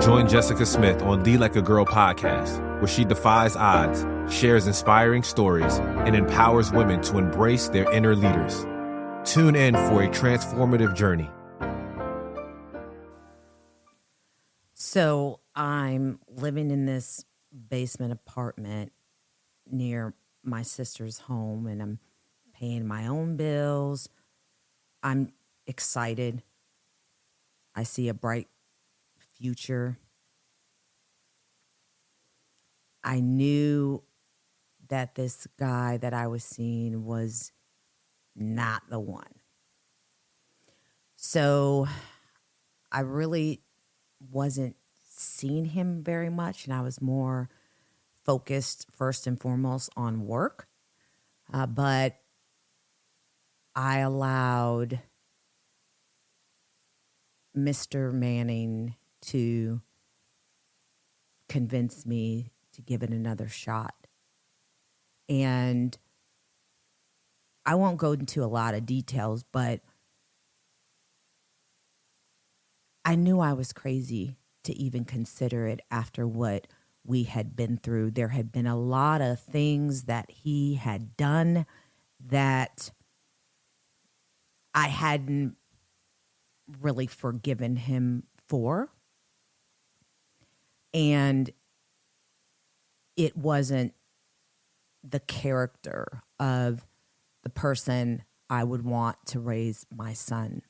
Join Jessica Smith on Lead Like a Girl podcast, where she defies odds, shares inspiring stories, and empowers women to embrace their inner leaders. Tune in for a transformative journey. So I'm living in this basement apartment near my sister's home, and I'm paying my own bills. I'm excited. I see a bright future. I knew that this guy that I was seeing was not the one. So I really wasn't seeing him very much, and I was more focused first and foremost on work. But I allowed Mr. Manning to convince me to give it another shot. And I won't go into a lot of details, but I knew I was crazy to even consider it after what we had been through. There had been a lot of things that he had done that I hadn't really forgiven him for. And it wasn't the character of the person I would want to raise my son.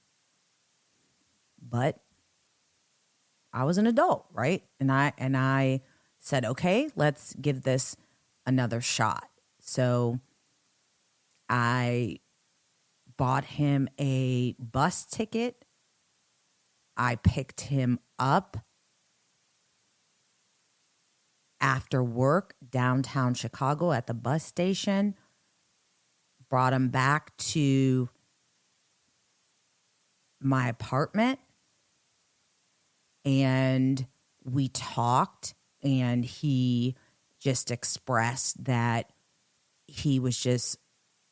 But I was an adult, right? And I said, okay, let's give this another shot. So I bought him a bus ticket. I picked him up after work downtown Chicago at the bus station, brought him back to my apartment, and we talked, and he just expressed that he was just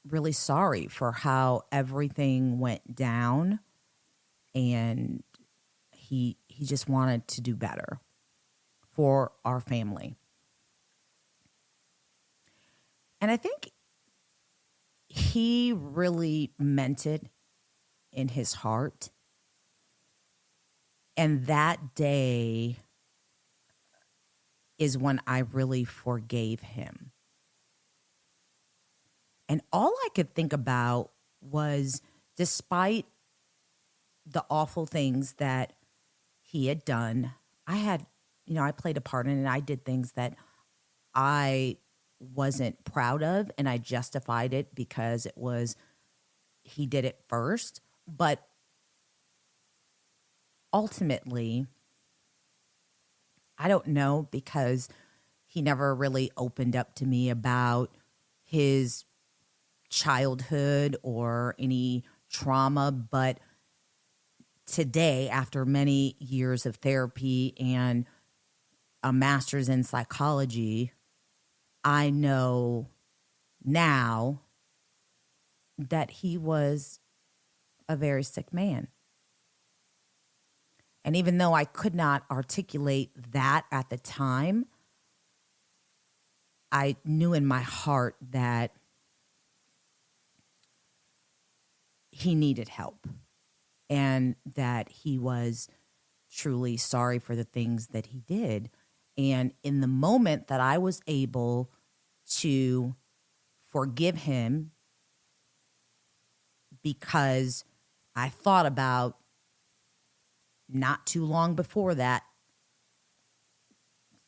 really sorry for how everything went down, and he just wanted to do better for our family. And I think he really meant it in his heart. And that day is when I really forgave him. And all I could think about was, despite the awful things that he had done, I played a part in it, and I did things that I wasn't proud of, and I justified it because he did it first. But ultimately, I don't know, because he never really opened up to me about his childhood or any trauma. But today, after many years of therapy and a master's in psychology, I know now that he was a very sick man. And even though I could not articulate that at the time, I knew in my heart that he needed help and that he was truly sorry for the things that he did. And in the moment that I was able to forgive him, because I thought about, not too long before that,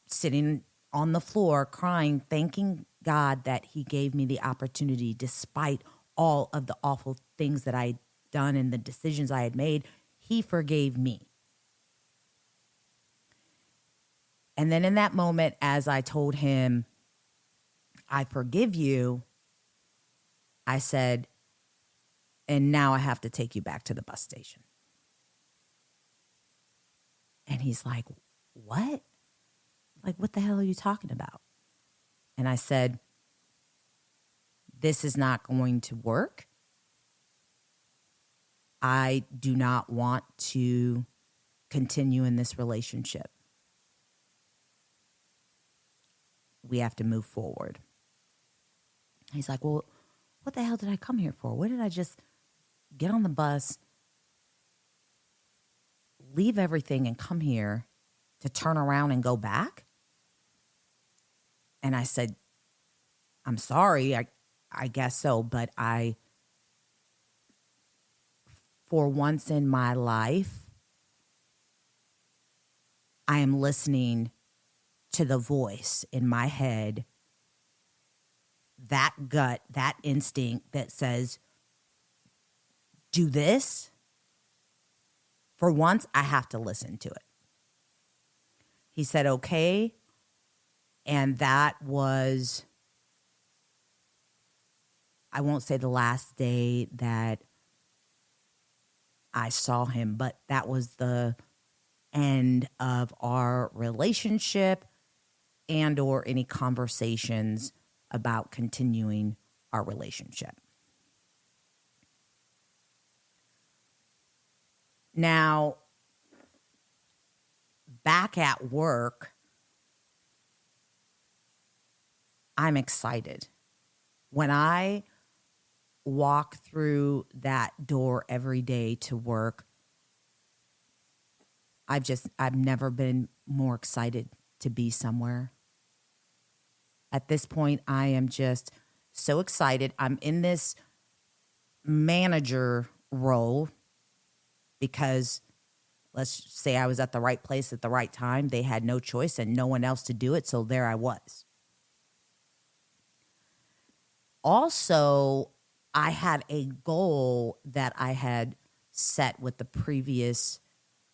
sitting on the floor crying, thanking God that he gave me the opportunity, despite all of the awful things that I had done and the decisions I had made, he forgave me. And then in that moment, as I told him, I forgive you, I said, and now I have to take you back to the bus station. And he's like, what? Like, what the hell are you talking about? And I said, this is not going to work. I do not want to continue in this relationship. we have to move forward. He's like, well, what the hell did I come here for? What did I just get on the bus, leave everything and come here to turn around and go back? And I said, I'm sorry, I guess so, but for once in my life, I am listening to the voice in my head, that gut, that instinct that says, do this. For once, I have to listen to it. He said, okay. And that was, I won't say the last day that I saw him, but that was the end of our relationship and or any conversations about continuing our relationship. Now, back at work, I'm excited. When I walk through that door every day to work, I've never been more excited to be somewhere. At this point, I am just so excited. I'm in this manager role because let's say I was at the right place at the right time. They had no choice and no one else to do it, so there I was. Also, I had a goal that I had set with the previous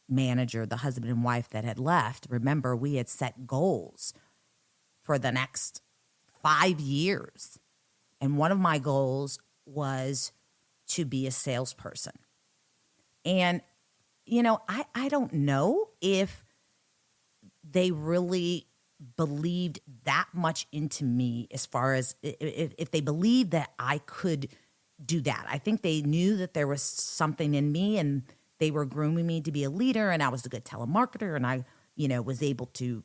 manager, the husband and wife that had left. Remember, we had set goals for the next 5 years. And one of my goals was to be a salesperson. And, you know, I don't know if they really believed that much into me as far as if they believed that I could do that. I think they knew that there was something in me and they were grooming me to be a leader, and I was a good telemarketer, and I, you know, was able to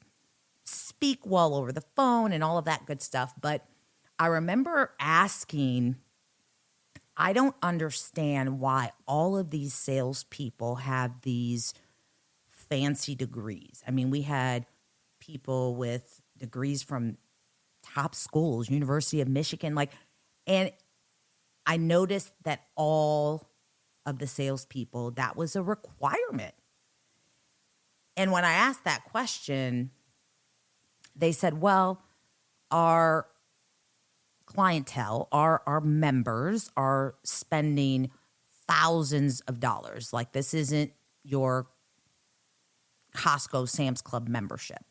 speak well over the phone and all of that good stuff. But I remember asking, I don't understand why all of these salespeople have these fancy degrees. I mean, we had people with degrees from top schools, University of Michigan, and I noticed that all of the salespeople, that was a requirement. And when I asked that question, they said, well, our clientele, our members are spending thousands of dollars. Like, this isn't your Costco, Sam's Club membership.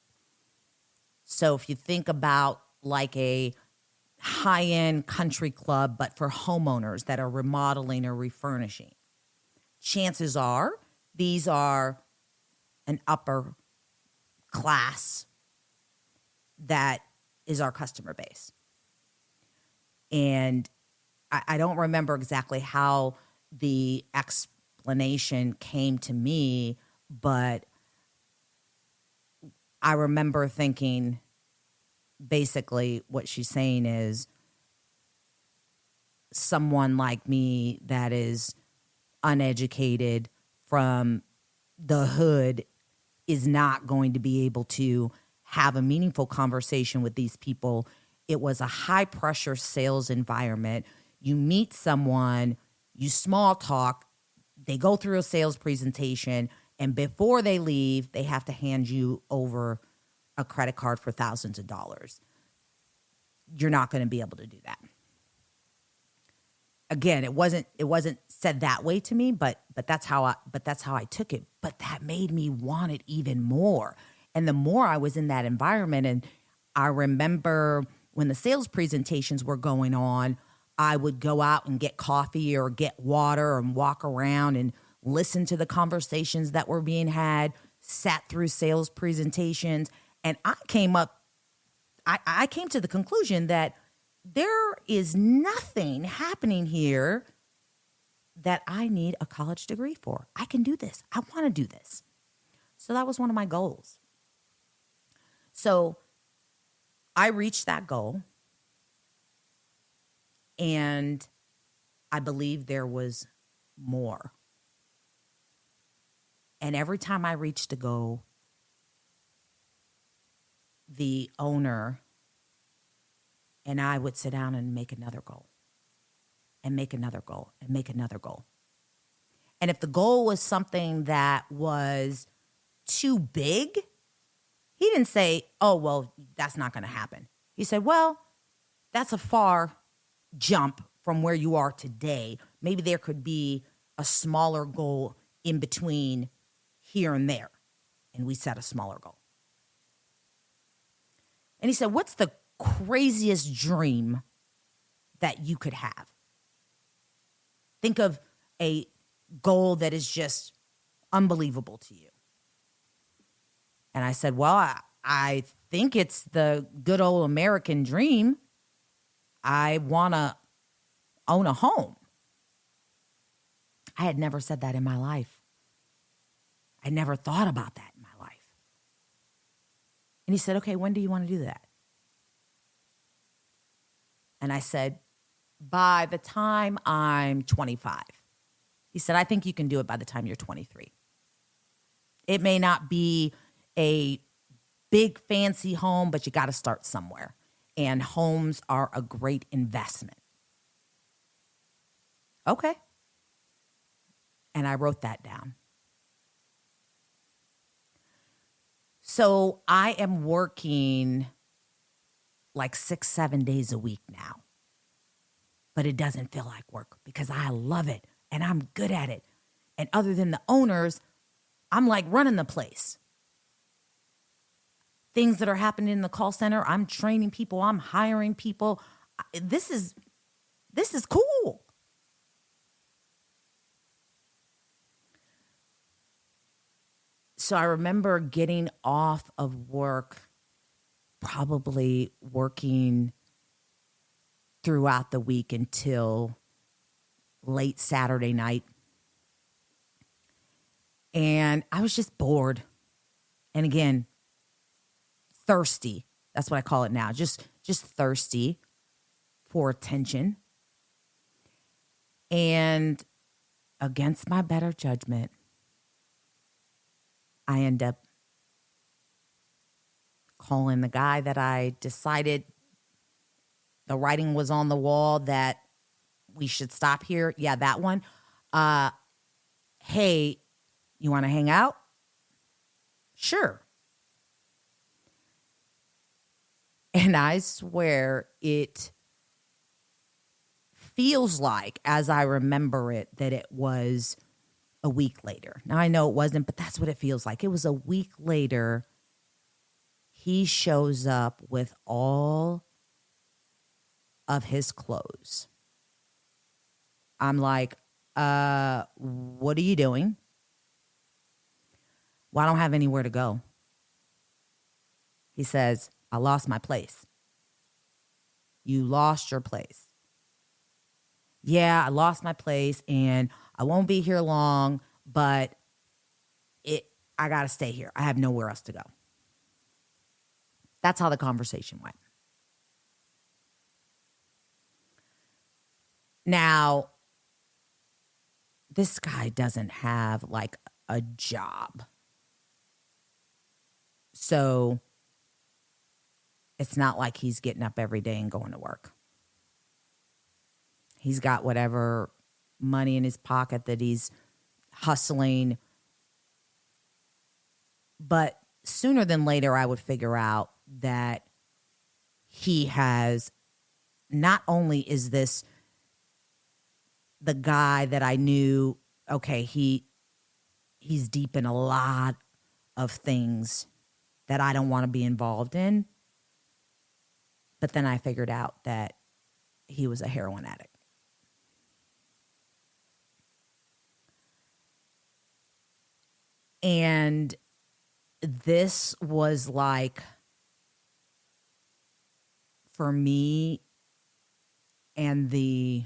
So if you think about like a high-end country club, but for homeowners that are remodeling or refurnishing, chances are these are an upper class that is our customer base. And I don't remember exactly how the explanation came to me, but I remember thinking basically what she's saying is someone like me that is uneducated from the hood is not going to be able to have a meaningful conversation with these people. It was a high pressure sales environment. You meet someone, you small talk, they go through a sales presentation, and before they leave, they have to hand you over a credit card for thousands of dollars. You're not going to be able to do that. Again, it wasn't said that way to me, but that's how I took it. But that made me want it even more. And the more I was in that environment, and I remember when the sales presentations were going on, I would go out and get coffee or get water and walk around and listen to the conversations that were being had, sat through sales presentations, and I came to the conclusion that there is nothing happening here that I need a college degree for. I can do this. I want to do this. So that was one of my goals. So I reached that goal, and I believe there was more. And every time I reached a goal, the owner and I would sit down and make another goal and make another goal and make another goal. And if the goal was something that was too big, he didn't say, oh, well, that's not going to happen. He said, well, that's a far jump from where you are today. Maybe there could be a smaller goal in between here and there. And we set a smaller goal. And he said, what's the craziest dream that you could have? Think of a goal that is just unbelievable to you. And I said, well, I think it's the good old American dream. I want to own a home. I had never said that in my life. I never thought about that in my life. And he said, okay, when do you want to do that? And I said, by the time I'm 25. He said, I think you can do it by the time you're 23. It may not be a big fancy home, but you got to start somewhere. And homes are a great investment. Okay. And I wrote that down. So I am working like 6-7 days a week now. But it doesn't feel like work because I love it and I'm good at it. And other than the owners, I'm like running the place. Things that are happening in the call center, I'm training people, I'm hiring people. This is cool. So I remember getting off of work, probably working throughout the week until late Saturday night. And I was just bored. And again, thirsty. That's what I call it now. Just thirsty for attention. And against my better judgment, I end up calling the guy that I decided the writing was on the wall that we should stop here. Yeah, that one. Hey, you want to hang out? Sure. And I swear it feels like, as I remember it, that it was a week later. Now, I know it wasn't, but that's what it feels like. It was a week later. He shows up with all of his clothes. I'm like, what are you doing? Well, I don't have anywhere to go. He says, I lost my place. You lost your place. Yeah, I lost my place and I won't be here long, but I got to stay here. I have nowhere else to go. That's how the conversation went. Now, this guy doesn't have like a job. So it's not like he's getting up every day and going to work. He's got whatever money in his pocket that he's hustling. But sooner than later, I would figure out that he has, not only is this the guy that I knew, okay, he's deep in a lot of things that I don't want to be involved in. But then I figured out that he was a heroin addict. And this was like, for me, and the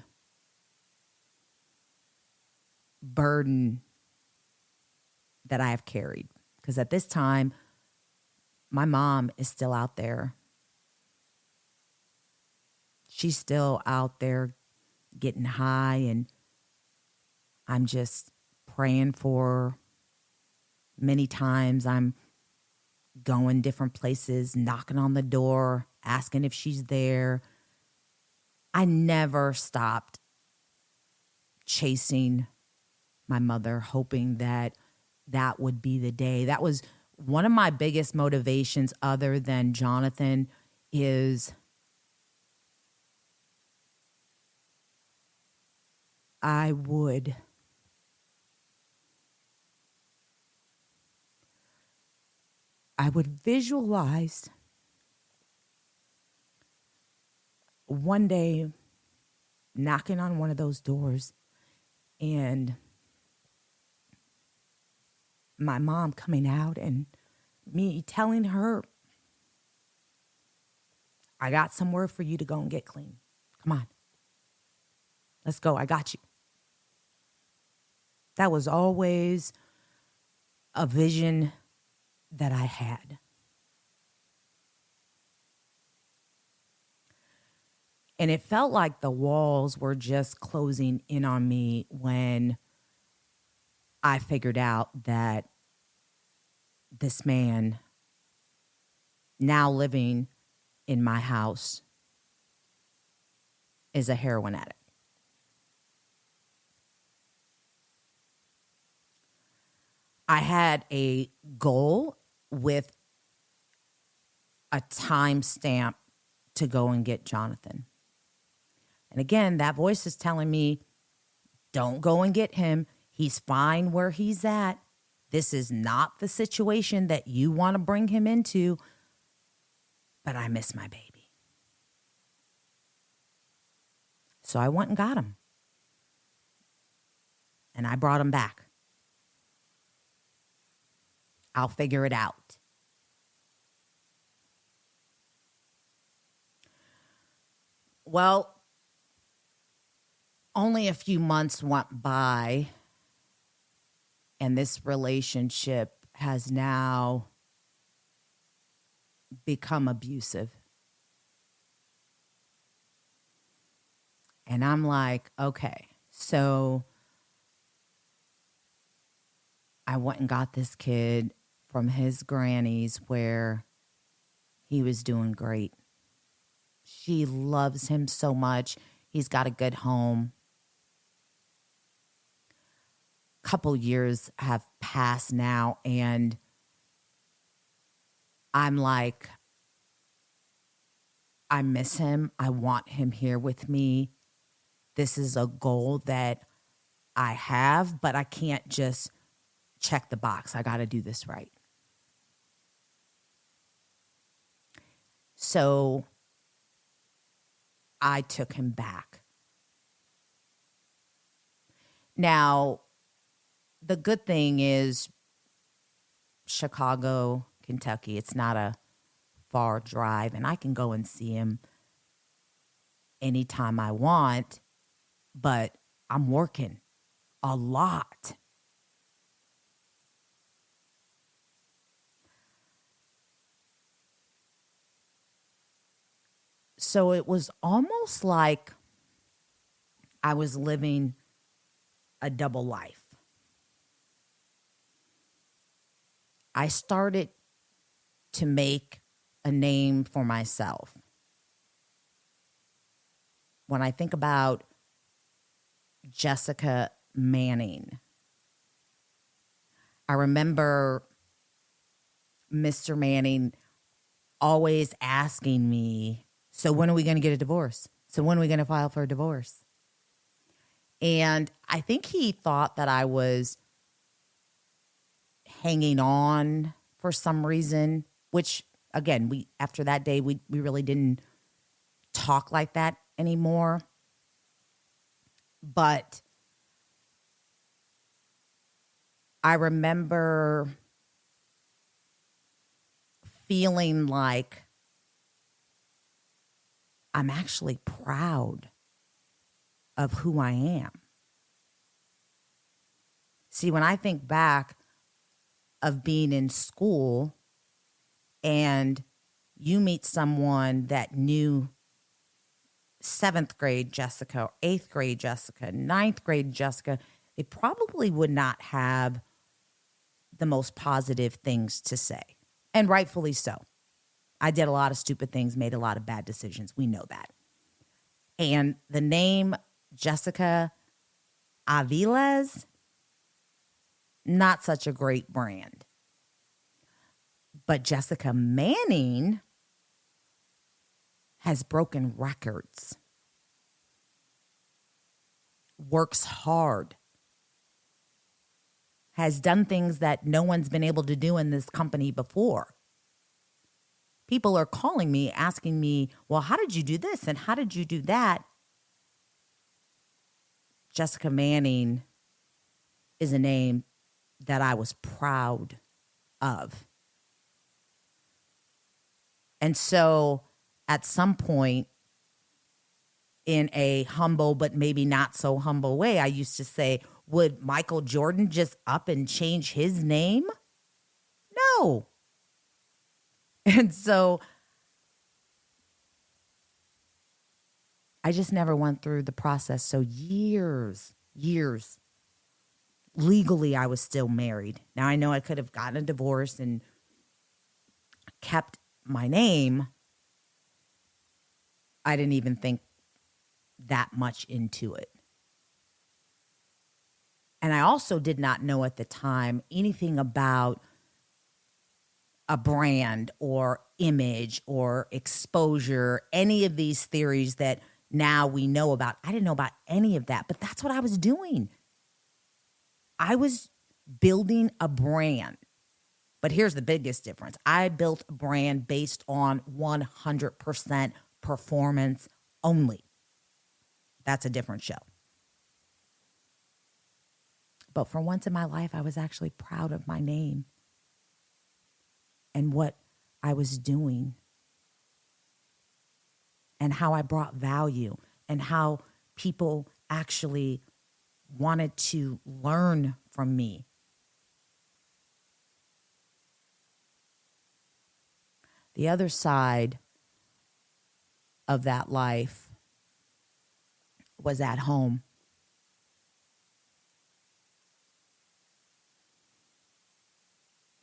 burden that I have carried. Because at this time, my mom is still out there she's still out there getting high, and I'm just praying for her. Many times I'm going different places, knocking on the door, asking if she's there. I never stopped chasing my mother, hoping that that would be the day. That was one of my biggest motivations other than Jonathan is I would visualize one day knocking on one of those doors and my mom coming out and me telling her, I got somewhere for you to go and get clean. Come on. Let's go. I got you. That was always a vision that I had. And it felt like the walls were just closing in on me when I figured out that this man now living in my house is a heroin addict. I had a goal with a time stamp to go and get Jonathan. And again, that voice is telling me, don't go and get him. He's fine where he's at. This is not the situation that you want to bring him into. But I miss my baby. So I went and got him. And I brought him back. I'll figure it out. Well, only a few months went by, and this relationship has now become abusive. And I'm like, okay, so I went and got this kid from his granny's where he was doing great. She loves him so much. He's got a good home. Couple years have passed now, and I'm like, I miss him. I want him here with me. This is a goal that I have, but I can't just check the box. I got to do this right. So I took him back. Now, the good thing is Chicago, Kentucky, it's not a far drive, and I can go and see him anytime I want, but I'm working a lot. So it was almost like I was living a double life. I started to make a name for myself. When I think about Jessica Manning, I remember Mr. Manning always asking me, so when are we going to get a divorce? So when are we going to file for a divorce? And I think he thought that I was hanging on for some reason, which, again, after that day, we really didn't talk like that anymore. But I remember feeling like I'm actually proud of who I am. See, when I think back of being in school and you meet someone that knew seventh grade Jessica, eighth grade Jessica, ninth grade Jessica, it probably would not have the most positive things to say. And rightfully so. I did a lot of stupid things, made a lot of bad decisions. We know that. And the name Jessica Aviles, not such a great brand. But Jessica Manning has broken records, works hard, has done things that no one's been able to do in this company before. People are calling me, asking me, well, how did you do this? And how did you do that? Jessica Manning is a name that I was proud of. And so at some point, in a humble but maybe not so humble way, I used to say, would Michael Jordan just up and change his name? No. And so I just never went through the process. So years, legally I was still married. Now I know I could have gotten a divorce and kept my name. I didn't even think that much into it. And I also did not know at the time anything about a brand or image or exposure, any of these theories that now we know about. I didn't know about any of that, but that's what I was doing. I was building a brand. But here's the biggest difference. I built a brand based on 100% performance only. That's a different show. But for once in my life, I was actually proud of my name and what I was doing and how I brought value and how people actually wanted to learn from me. The other side of that life was at home.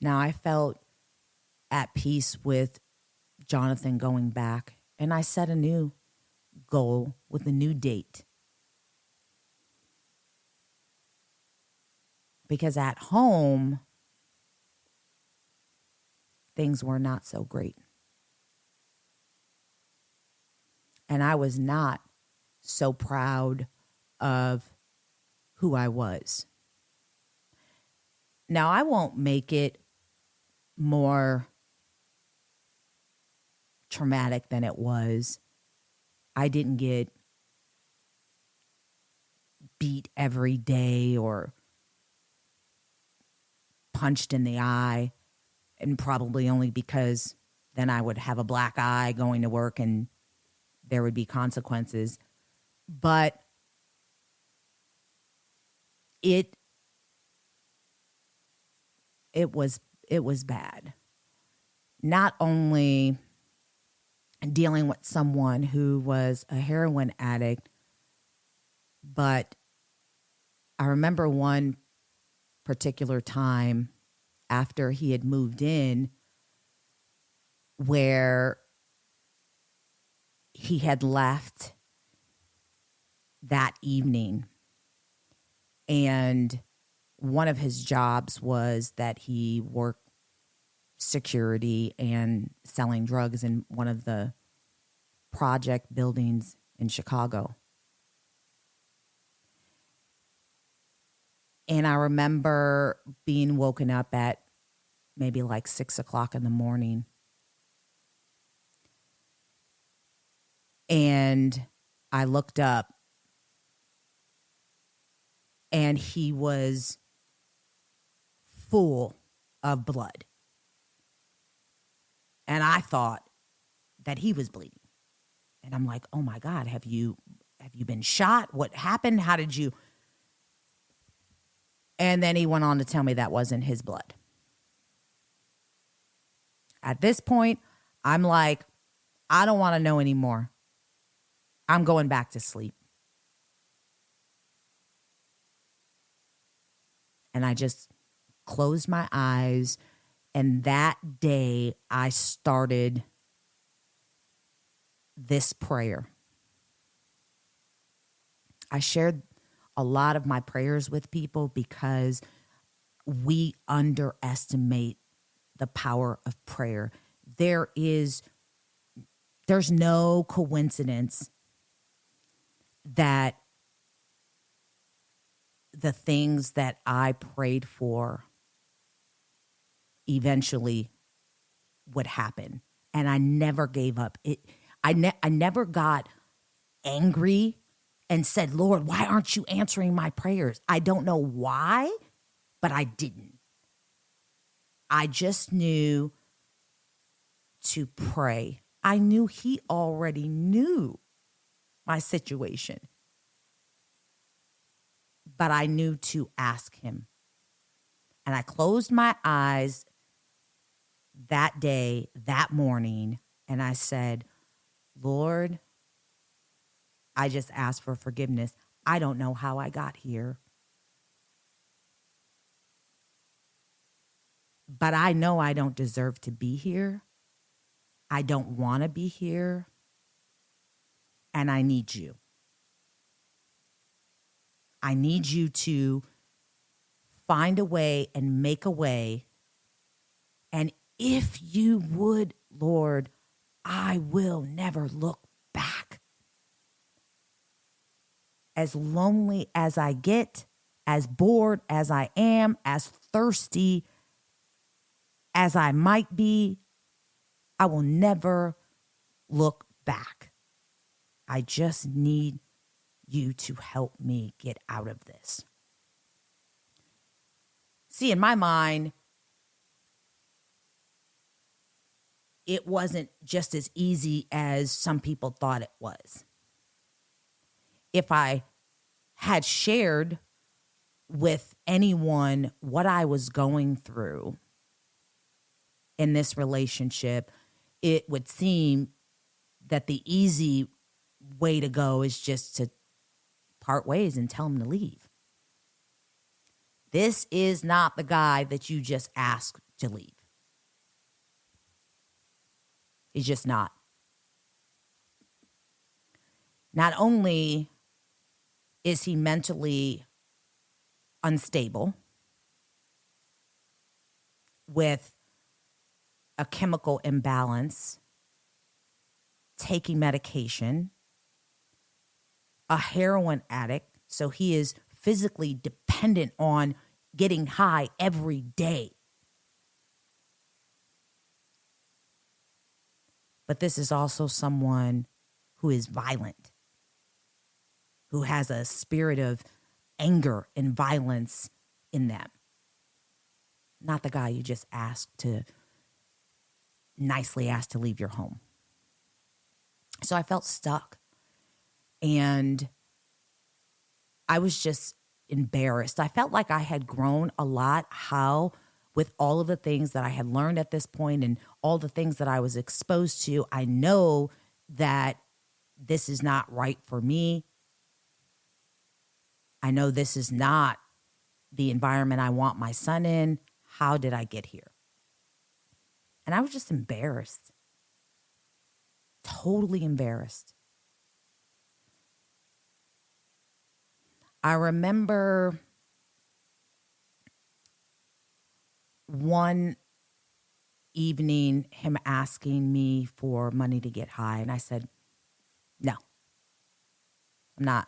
Now, I felt at peace with Jonathan going back, and I set a new goal with a new date. Because at home, things were not so great. And I was not so proud of who I was. Now, I won't make it more traumatic than it was. I didn't get beat every day or punched in the eye, and probably only because then I would have a black eye going to work and there would be consequences. But it was bad. Not only dealing with someone who was a heroin addict, but I remember one particular time after he had moved in where he had left that evening, and one of his jobs was that he worked security and selling drugs in one of the project buildings in Chicago. And I remember being woken up at maybe like 6 o'clock in the morning. And I looked up and he was full of blood. And I thought that he was bleeding. And I'm like, oh my God, have you been shot? What happened? How did you? And then he went on to tell me that wasn't his blood. At this point, I'm like, I don't want to know anymore. I'm going back to sleep. And I just closed my eyes. And that day, I started this prayer. I shared a lot of my prayers with people because we underestimate the power of prayer. There's no coincidence that the things that I prayed for eventually would happen. And I never gave up. I never got angry and said, Lord, why aren't you answering my prayers? I don't know why, but I didn't. I just knew to pray. I knew he already knew my situation, but I knew to ask him. And I closed my eyes that day, that morning, and I said, Lord, I just asked for forgiveness. I don't know how I got here, but I know I don't deserve to be here. I don't want to be here, and I need you. I need you to find a way and make a way. And if you would, Lord, I will never look back. As lonely as I get, as bored as I am, as thirsty as I might be, I will never look back. I just need you to help me get out of this. See, in my mind, it wasn't just as easy as some people thought it was. If I had shared with anyone what I was going through in this relationship, it would seem that the easy way to go is just to part ways and tell him to leave. This is not the guy that you just asked to leave. He's just not. Not only is he mentally unstable with a chemical imbalance, taking medication, a heroin addict, so he is physically dependent on getting high every day. But this is also someone who is violent, who has a spirit of anger and violence in them. Not the guy you just nicely asked to leave your home. So I felt stuck. And I was just embarrassed. I felt like I had grown a lot. How, with all of the things that I had learned at this point and all the things that I was exposed to, I know that this is not right for me. I know this is not the environment I want my son in. How did I get here? And I was just embarrassed. Totally embarrassed. I remember one evening him asking me for money to get high. And I said, no, I'm not.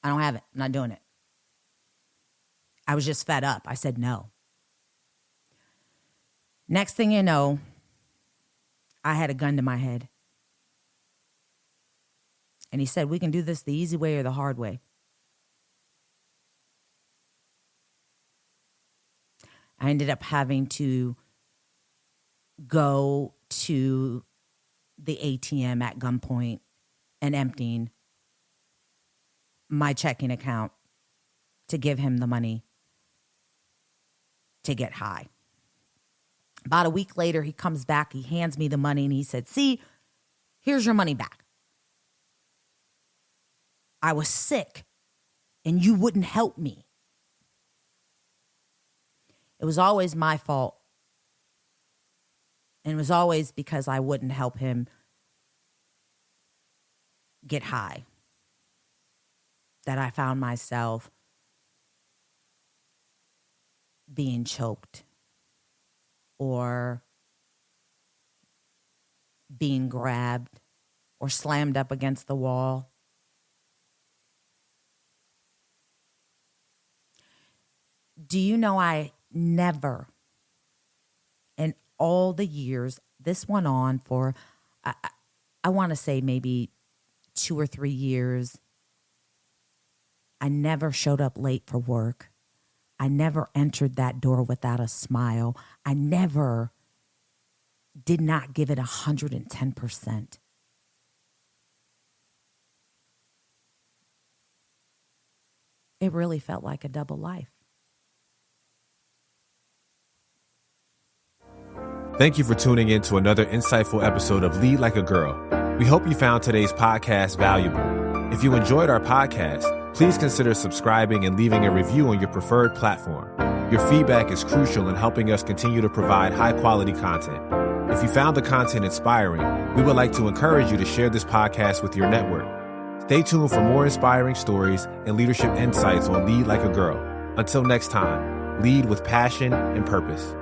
I don't have it. I'm not doing it. I was just fed up. I said no. Next thing you know, I had a gun to my head. And he said, we can do this the easy way or the hard way. I ended up having to go to the ATM at gunpoint and emptying my checking account to give him the money to get high. About a week later, he comes back, he hands me the money, and he said, see, here's your money back. I was sick and you wouldn't help me. It was always my fault. And it was always because I wouldn't help him get high that I found myself being choked or being grabbed or slammed up against the wall. Do you know I never, in all the years, this went on for, I want to say maybe 2 or 3 years. I never showed up late for work. I never entered that door without a smile. I never did not give it 110%. It really felt like a double life. Thank you for tuning in to another insightful episode of Lead Like a Girl. We hope you found today's podcast valuable. If you enjoyed our podcast, please consider subscribing and leaving a review on your preferred platform. Your feedback is crucial in helping us continue to provide high-quality content. If you found the content inspiring, we would like to encourage you to share this podcast with your network. Stay tuned for more inspiring stories and leadership insights on Lead Like a Girl. Until next time, lead with passion and purpose.